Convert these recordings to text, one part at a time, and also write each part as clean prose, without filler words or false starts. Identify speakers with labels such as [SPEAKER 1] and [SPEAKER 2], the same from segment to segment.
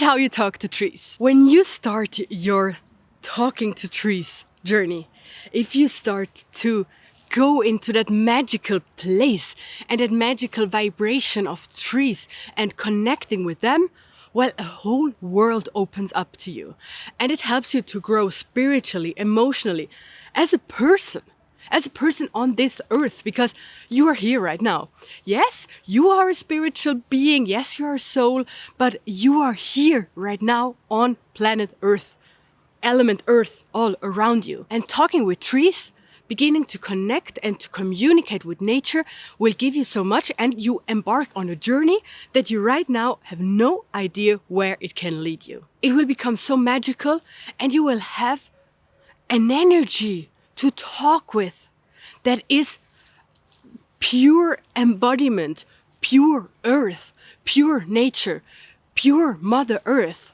[SPEAKER 1] is how you talk to trees. When you start your talking to trees journey, if you start to go into that magical place and that magical vibration of trees and connecting with them, well, a whole world opens up to you. And it helps you to grow spiritually, emotionally, as a person on this earth, because you are here right now. Yes, you are a spiritual being. Yes, you are a soul, but you are here right now on planet Earth, element Earth, all around you. And talking with trees, beginning to connect and to communicate with nature will give you so much, and you embark on a journey that you right now have no idea where it can lead you. It will become so magical, and you will have an energy to talk with that is pure embodiment, pure earth, pure nature, pure Mother Earth.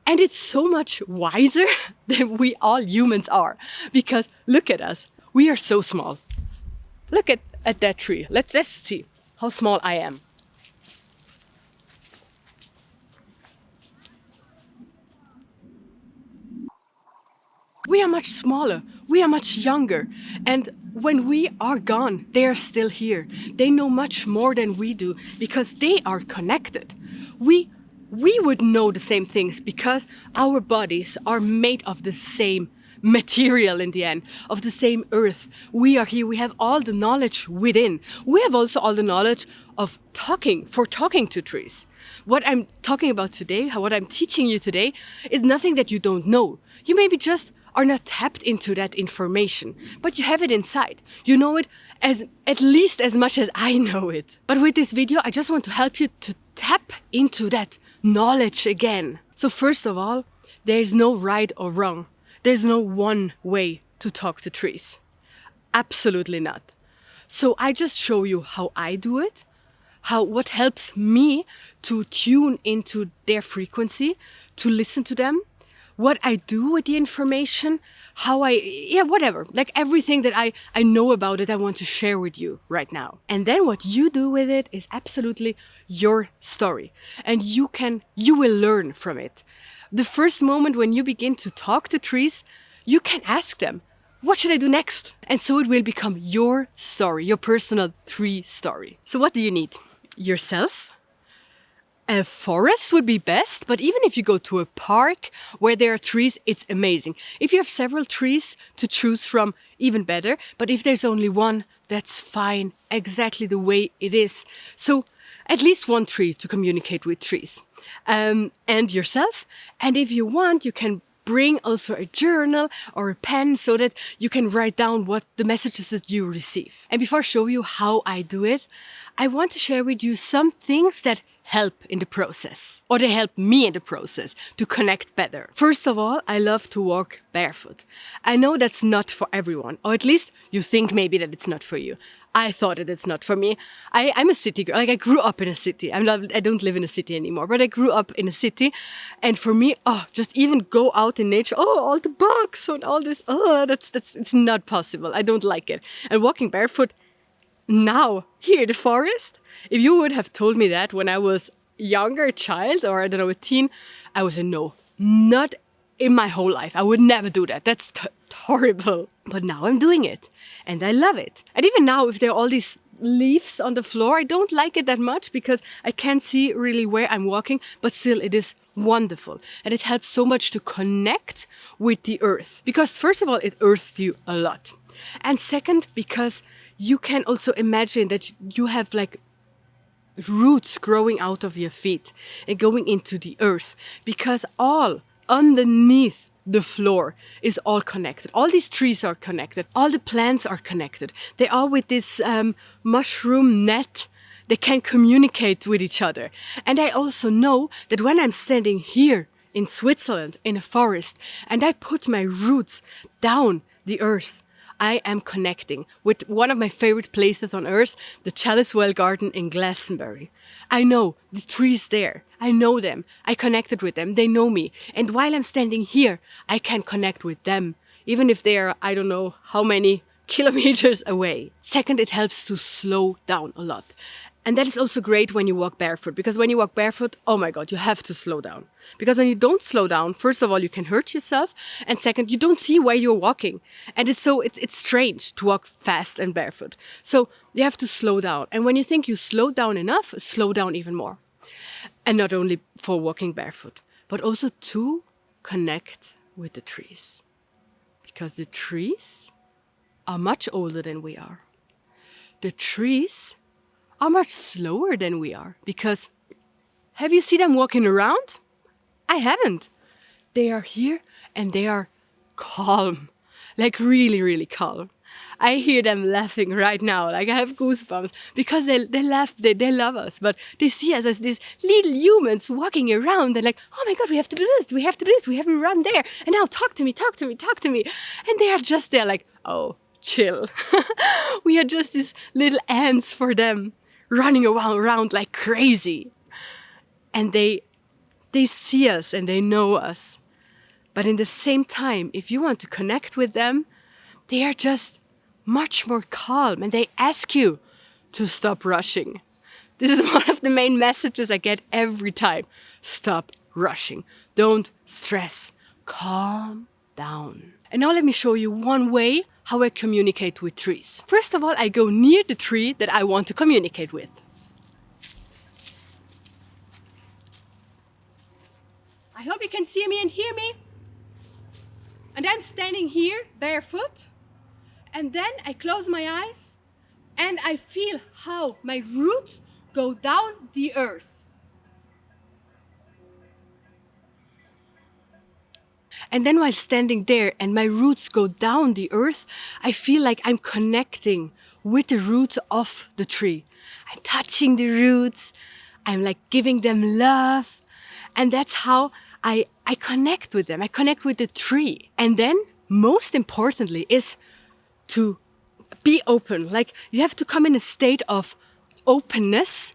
[SPEAKER 1] And it's so much wiser than we all humans are, because look at us, we are so small. Look at that tree. Let's see how small I am. We are much smaller, we are much younger, and when we are gone, they are still here. They know much more than we do because they are connected. We would know the same things because our bodies are made of the same material in the end, of the same earth. We are here, we have all the knowledge within. We have also all the knowledge of talking to trees. What I'm talking about today, what I'm teaching you today, is nothing that you don't know. You maybe just are not tapped into that information, but you have it inside. You know it at least as much as I know it. But with this video, I just want to help you to tap into that knowledge again. So first of all, there is no right or wrong. There's no one way to talk to trees. Absolutely not. So I just show you how I do it, what helps me to tune into their frequency, to listen to them, what I do with the information, whatever. Like everything that I know about it, I want to share with you right now. And then what you do with it is absolutely your story. And you will learn from it. The first moment when you begin to talk to trees, you can ask them, what should I do next? And so it will become your story, your personal tree story. So what do you need? Yourself? A forest would be best, but even if you go to a park where there are trees, it's amazing. If you have several trees to choose from, even better. But if there's only one, that's fine, exactly the way it is. So at least one tree to communicate with trees. And yourself. And if you want, you can bring also a journal or a pen so that you can write down what the messages that you receive. And before I show you how I do it, I want to share with you some things that help in the process, or they help me in the process to connect better. First of all, I love to walk barefoot. I know that's not for everyone, or at least you think maybe that it's not for you. I thought that it's not for me. I'm a city girl. Like I grew up in a city. I don't live in a city anymore, but I grew up in a city. And for me, just even go out in nature, all the bugs and all this, it's not possible. I don't like it. And walking barefoot now, here in the forest, if you would have told me that when I was younger, a child, or I don't know, a teen, I would say no, not in my whole life. I would never do that. That's horrible. But now I'm doing it and I love it. And even now, if there are all these leaves on the floor, I don't like it that much because I can't see really where I'm walking, but still it is wonderful. And it helps so much to connect with the earth. Because first of all, it earths you a lot. And second, because you can also imagine that you have like roots growing out of your feet and going into the earth, because all underneath the floor is all connected. All these trees are connected. All the plants are connected. They are with this mushroom net. They can communicate with each other. And I also know that when I'm standing here in Switzerland in a forest and I put my roots down the earth, I am connecting with one of my favorite places on earth, the Chalice Well Garden in Glastonbury. I know the trees there. I know them. I connected with them. They know me. And while I'm standing here, I can connect with them, even if they are, I don't know how many kilometers away. Second, it helps to slow down a lot. And that is also great when you walk barefoot, because when you walk barefoot, oh my God, you have to slow down. Because when you don't slow down, first of all, you can hurt yourself. And second, you don't see where you're walking. And it's strange to walk fast and barefoot. So you have to slow down. And when you think you slow down enough, slow down even more. And not only for walking barefoot, but also to connect with the trees. Because the trees are much older than we are. The trees are much slower than we are, because have you seen them walking around? I haven't. They are here and they are calm, like really, really calm. I hear them laughing right now, like I have goosebumps, because they laugh, they love us, but they see us as these little humans walking around. They're like, oh my God, we have to do this, we have to do this, we have to run there, and now talk to me, talk to me, talk to me. And they are just there like, oh, chill. We are just these little ants for them, running around like crazy. And they see us and they know us. But in the same time, if you want to connect with them, they are just much more calm and they ask you to stop rushing. This is one of the main messages I get every time. Stop rushing. Don't stress. Calm down. And now let me show you one way how I communicate with trees. First of all, I go near the tree that I want to communicate with. I hope you can see me and hear me. And I'm standing here barefoot. And then I close my eyes and I feel how my roots go down the earth. And then while standing there and my roots go down the earth, I feel like I'm connecting with the roots of the tree. I'm touching the roots. I'm like giving them love. And that's how I connect with them. I connect with the tree. And then most importantly is to be open. Like you have to come in a state of openness,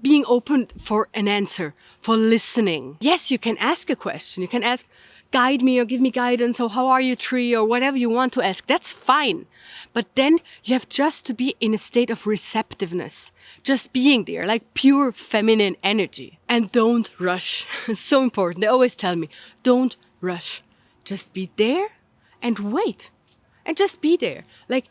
[SPEAKER 1] being open for an answer, for listening. Yes, you can ask a question. You can ask, guide me or give me guidance, or how are you, tree, or whatever you want to ask. That's fine. But then you have just to be in a state of receptiveness, just being there, like pure feminine energy. And don't rush. It's so important. They always tell me, don't rush. Just be there and wait. And just be there, like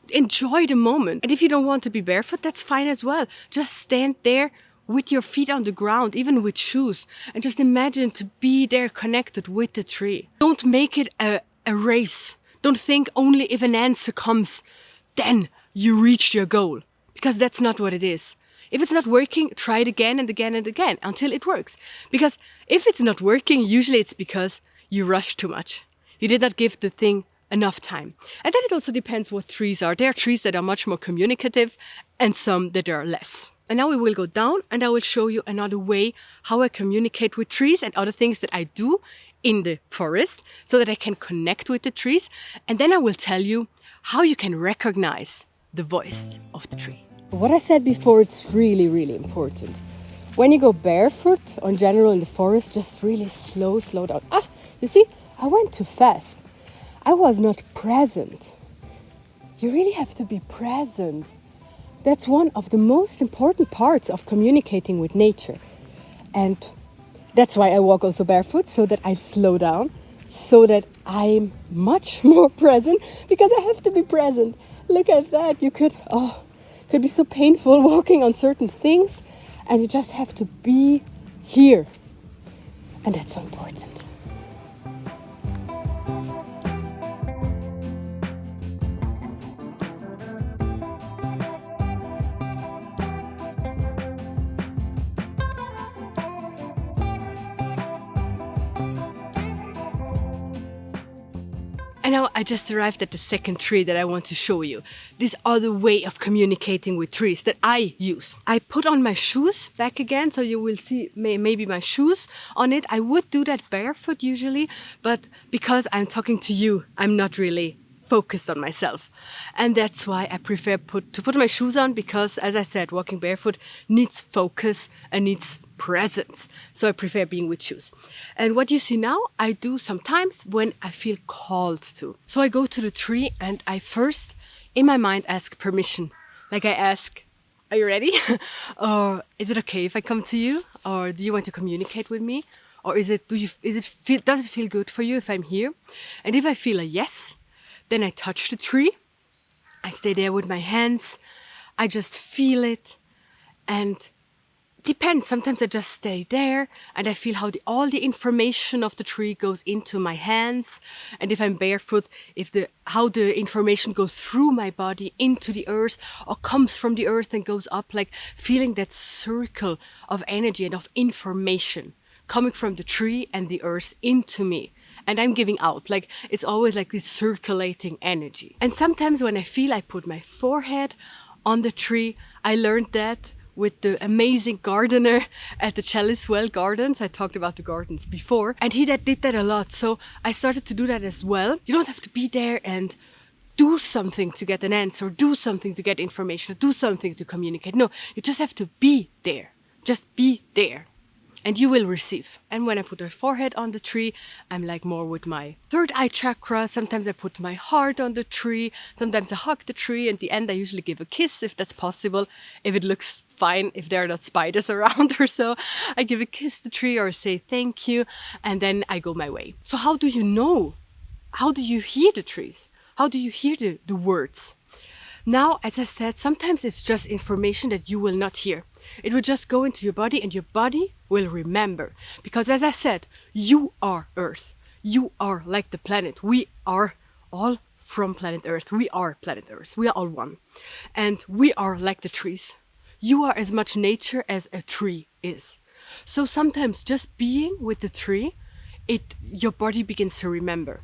[SPEAKER 1] enjoy the moment. And if you don't want to be barefoot, that's fine as well. Just stand there with your feet on the ground, even with shoes, and just imagine to be there connected with the tree. Don't make it a race. Don't think only if an answer comes, then you reach your goal, because that's not what it is. If it's not working, try it again and again and again until it works. Because if it's not working, usually it's because you rushed too much. You did not give the thing enough time. And then it also depends what trees are. There are trees that are much more communicative and some that are less. And now we will go down and I will show you another way how I communicate with trees and other things that I do in the forest so that I can connect with the trees. And then I will tell you how you can recognize the voice of the tree. What I said before, it's really, really important. When you go barefoot or in general in the forest, just really slow down. You see, I went too fast. I was not present. You really have to be present. That's one of the most important parts of communicating with nature. And that's why I walk also barefoot, so that I slow down, so that I'm much more present, because I have to be present. Look at that. It could be so painful walking on certain things, and you just have to be here. And that's so important. And now I just arrived at the second tree that I want to show you. This other way of communicating with trees that I use. I put on my shoes back again, so you will see maybe my shoes on it. I would do that barefoot usually, but because I'm talking to you, I'm not really focused on myself. And that's why I prefer to put my shoes on, because as I said, walking barefoot needs focus and needs presence. So I prefer being with shoes. And what you see now, I do sometimes when I feel called to. So I go to the tree and I first, in my mind, ask permission. Like I ask, Are you ready? Or is it okay if I come to you? Or do you want to communicate with me? Or does it feel good for you if I'm here? And if I feel a yes, then I touch the tree. I stay there with my hands. I just feel it. And depends. Sometimes I just stay there and I feel how all the information of the tree goes into my hands. And if I'm barefoot, how the information goes through my body into the earth or comes from the earth and goes up, like feeling that circle of energy and of information coming from the tree and the earth into me. And I'm giving out, like it's always like this circulating energy. And sometimes when I feel, I put my forehead on the tree. I learned that with the amazing gardener at the Chalice Well Gardens. I talked about the gardens before, and he did that a lot. So I started to do that as well. You don't have to be there and do something to get an answer, do something to get information, do something to communicate. No, you just have to be there. Just be there. And you will receive. And when I put my forehead on the tree, I'm like more with my third eye chakra. Sometimes I put my heart on the tree. Sometimes I hug the tree. And at the end, I usually give a kiss if that's possible. If it looks fine, if there are not spiders around or so, I give a kiss to the tree or say thank you. And then I go my way. So how do you know? How do you hear the trees? How do you hear the words? Now, as I said, sometimes it's just information that you will not hear. It will just go into your body and your body will remember. Because as I said, you are Earth. You are like the planet. We are all from planet Earth. We are planet Earth. We are all one. And we are like the trees. You are as much nature as a tree is. So sometimes just being with the tree, your body begins to remember.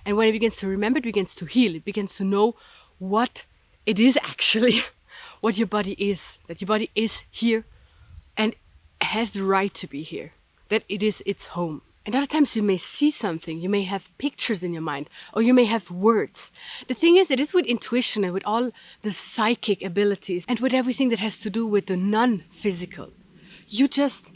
[SPEAKER 1] And when it begins to remember, it begins to heal. It begins to know what it is actually, what your body is, that your body is here and has the right to be here, that it is its home. And other times you may see something, you may have pictures in your mind, or you may have words. The thing is, it is with intuition and with all the psychic abilities and with everything that has to do with the non-physical. You just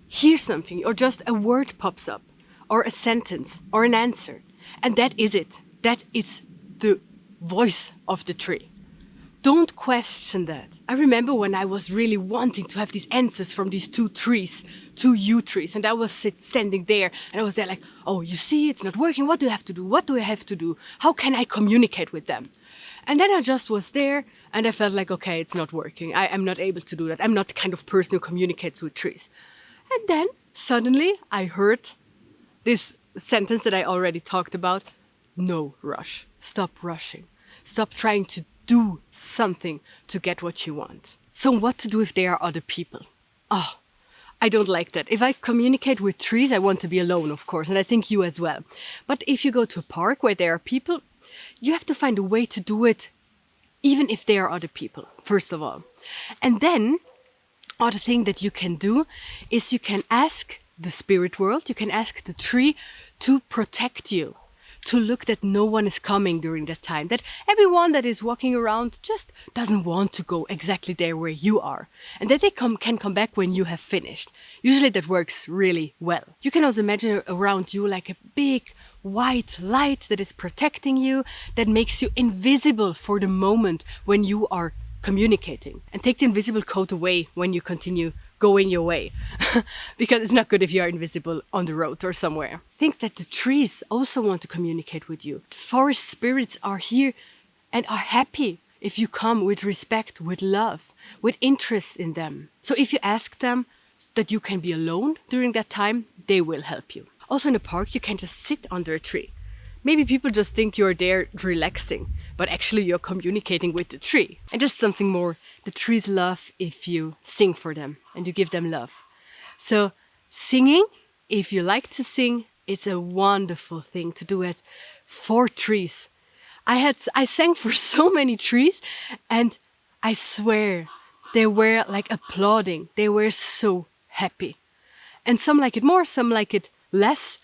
[SPEAKER 1] hear something, or just a word pops up, or a sentence, or an answer. And that is it. That is the voice of the tree. Don't question that. I remember when I was really wanting to have these answers from these two yew trees, and I was standing there, and I was there like, oh, you see, it's not working. What do I have to do? What do I have to do? How can I communicate with them? And then I just was there, and I felt like, okay, it's not working. I'm not able to do that. I'm not the kind of person who communicates with trees. And then suddenly I heard this sentence that I already talked about. No rush. Stop rushing. Stop trying to do something to get what you want. So what to do if there are other people? Oh, I don't like that. If I communicate with trees, I want to be alone, of course, and I think you as well. But if you go to a park where there are people, you have to find a way to do it, even if there are other people, first of all. And then, other thing that you can do is you can ask the spirit world, you can ask the tree to protect you, to look that no one is coming during that time, that everyone that is walking around just doesn't want to go exactly there where you are, and that they can come back when you have finished. Usually that works really well. You can also imagine around you like a big white light that is protecting you, that makes you invisible for the moment when you are communicating. And take the invisible coat away when you continue going your way, because it's not good if you are invisible on the road or somewhere. Think that the trees also want to communicate with you. The forest spirits are here and are happy if you come with respect, with love, with interest in them. So if you ask them that you can be alone during that time, they will help you. Also in a park, you can just sit under a tree. Maybe people just think you're there relaxing, but actually you're communicating with the tree. And just something more, the trees love if you sing for them and you give them love. So singing, if you like to sing, it's a wonderful thing to do it for trees. I sang for so many trees, and I swear they were like applauding. They were so happy. And some like it more, some like it less.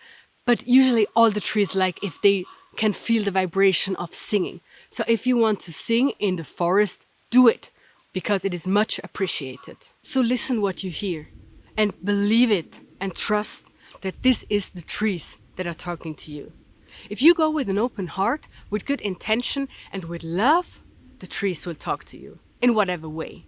[SPEAKER 1] But usually all the trees like if they can feel the vibration of singing. So if you want to sing in the forest, do it, because it is much appreciated. So listen what you hear and believe it and trust that this is the trees that are talking to you. If you go with an open heart, with good intention and with love, the trees will talk to you in whatever way.